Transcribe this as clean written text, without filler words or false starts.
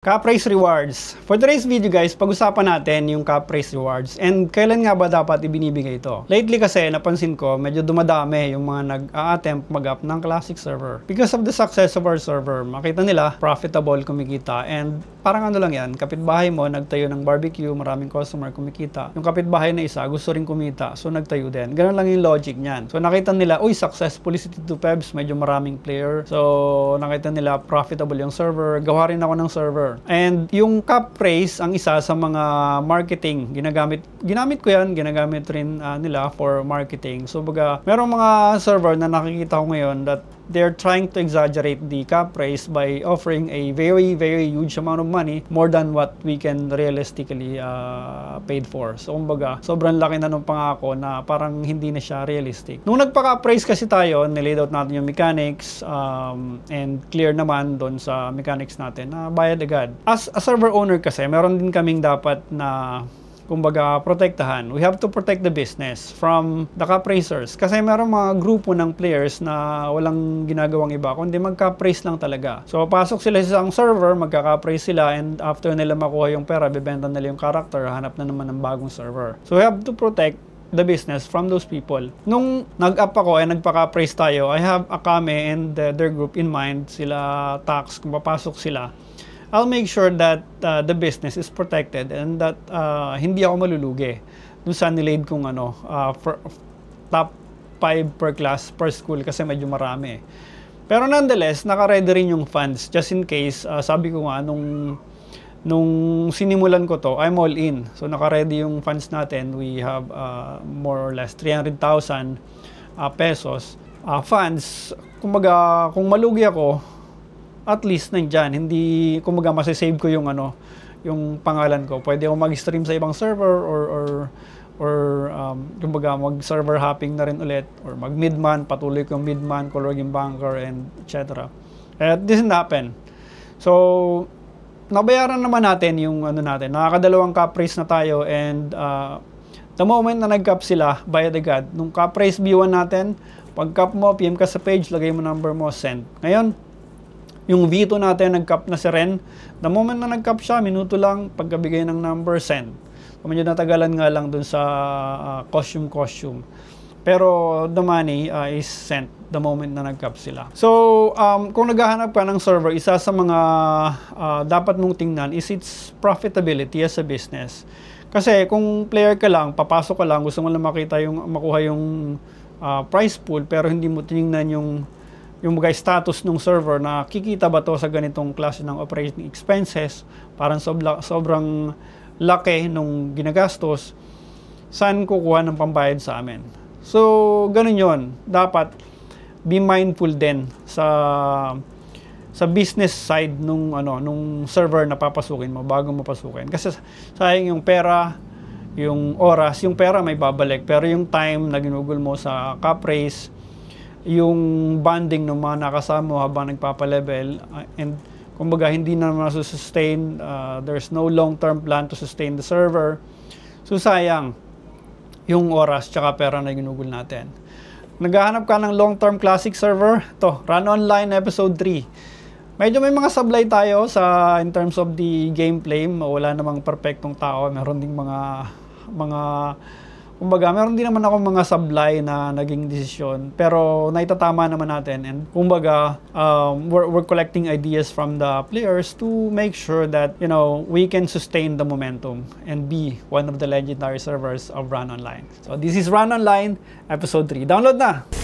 Capraise Rewards. For today's video guys, pag-usapan natin yung Capraise Rewards and kailan nga ba dapat ibinibigay ito. Lately kasi napansin ko medyo dumadami yung mga nag-a-attempt mag-up ng classic server. Because of the success of our server, makita nila profitable, kumikita, and parang ano lang yan, kapitbahay mo nagtayo ng barbecue, maraming customer, kumikita. Yung kapitbahay na isa gusto rin kumita, so nagtayo din. Ganun lang yung logic niyan. So nakita nila, uy, successful si Tito Pebs, medyo maraming player. So nakita nila profitable yung server, gawa rin ako ng server. And yung Capraise ang isa sa mga marketing, ginamit ko yan, ginagamit rin nila for marketing. So baga, merong mga server na nakikita ko ngayon that they're trying to exaggerate the Capraise by offering a very huge amount of money, more than what we can realistically paid for. So kumbaga, sobrang laki na nung pangako na parang hindi na siya realistic. Nung nagpa-Capraise kasi tayo, nilaid out natin yung mechanics and clear naman doon sa mechanics natin na bayad agad. As a server owner kasi, meron din kaming dapat na kumbaga, protektahan. We have to protect the business from the Capraisers. Kasi meron mga grupo ng players na walang ginagawang iba, kundi magka-praise lang talaga. So, pasok sila sa isang server, magkaka-praise sila, and after nila makuha yung pera, bibenta nila yung character, hanap na naman ng bagong server. So, we have to protect the business from those people. Nung nag-up ako ay nagpaka-praise tayo, I have Akame and their group in mind, sila Tax, kung papasok sila, I'll make sure that the business is protected and that hindi ako malulugi dun sa nilaid kong top 5 per class per school kasi medyo marami. Pero nonetheless, naka-ready rin yung funds just in case. Sabi ko nga, nung sinimulan ko to, I'm all in. So naka-ready yung funds natin. We have more or less 300,000 pesos funds. Kumbaga, kung malugi ako, at least nandyan, hindi kumbaga masasave ko yung yung pangalan ko. Pwede ako mag-stream sa ibang server or kumbaga mag-server hopping na rin ulit or mag-midman, patuloy ko yung midman, color game banker, and etc. This didn't happen. So, nabayaran naman natin yung natin. Nakakadalawang Capraise na tayo and the moment na nag-cap sila, bayad agad. Nung Capraise B1 natin, pag-cap mo, PM ka sa page, lagay mo number mo, send. Ngayon, yung V2 natin, nag-cap na si Ren. The moment na nag-cap siya, minuto lang, pagkabigay ng number, send. So, medyo natagalan nga lang dun sa costume. Pero the money is sent the moment na nag-cap sila. So, kung naghahanap ka ng server, isa sa mga dapat mong tingnan is its profitability as a business. Kasi kung player ka lang, papasok ka lang, gusto mo lang makuha yung price pool, pero hindi mo tinignan yung mga status ng server na kikita ba to sa ganitong klase ng operating expenses, parang sobrang laki nung ginagastos, saan kukuha ng pambayad sa amin. So, ganun yon. Dapat be mindful din sa business side nung server na papasukin mo bago mo pasukin. Kasi sayang yung pera, yung oras, yung pera may babalik, pero yung time na ginugol mo sa Capraise, yung bonding ng mga nakasama habang nagpapalevel, and kumbaga hindi na masustain, there's no long-term plan to sustain the server. So sayang yung oras tsaka pera na ginugol natin. Naghahanap ka ng long-term classic server, to Run Online Episode 3. Medyo may mga sablay tayo in terms of the gameplay. Wala namang perfectong tao, meron ding mga kumbaga, meron din naman ako mga sablay na naging desisyon, pero naitatama naman natin, and kumbaga, we're collecting ideas from the players to make sure that, we can sustain the momentum and be one of the legendary servers of Run Online. So this is Run Online Episode 3. Download na!